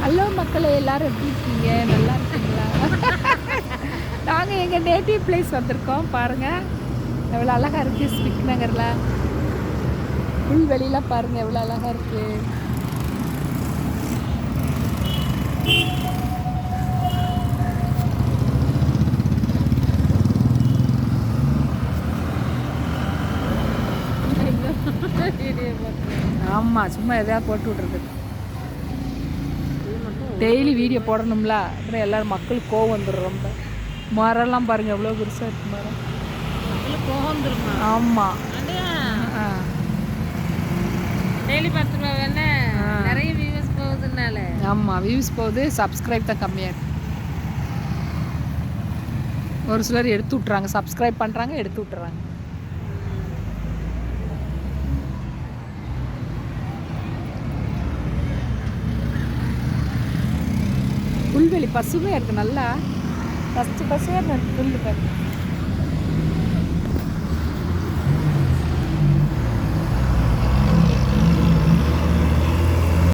Hello மக்களே, எல்லாரும் எப்படி இருக்கீங்க? நல்லா இருக்கீங்களா? நாங்கள் எங்கள் நேட்டிவ் பிளேஸ் வந்திருக்கோம். பாருங்கள் எவ்வளோ அழகாக இருக்குது. ஸ்பிக் நகரில் புல்வெளிலாம் பாருங்கள் எவ்வளோ அழகாக இருக்குது. ஆமாம், சும்மா எதாவது போட்டு விட்றது. டெய்லி வீடியோ போடணும்ல, அப்புறம் எல்லோரும் மக்களுக்கு கோவம் வந்துடும். ரொம்ப மரம்லாம் பாருங்கள் எவ்வளோ பெருசாக இருக்குது மரம். கோவம் வந்துருமா? ஆமாம், டெய்லி 10 ரூபா வேணா நிறைய வியூஸ் போகுதுனால. ஆமாம், வியூஸ் போகுது, சப்ஸ்கிரைப் தான் கம்மியாக இருக்குது. ஒரு சிலர் எடுத்து விட்றாங்க, சப்ஸ்கிரைப் பண்ணுறாங்க, எடுத்து விட்டுறாங்க. புல்வெளி பசுமையாக இருக்குது, நல்லா பச்சையாக இருக்குது புல்.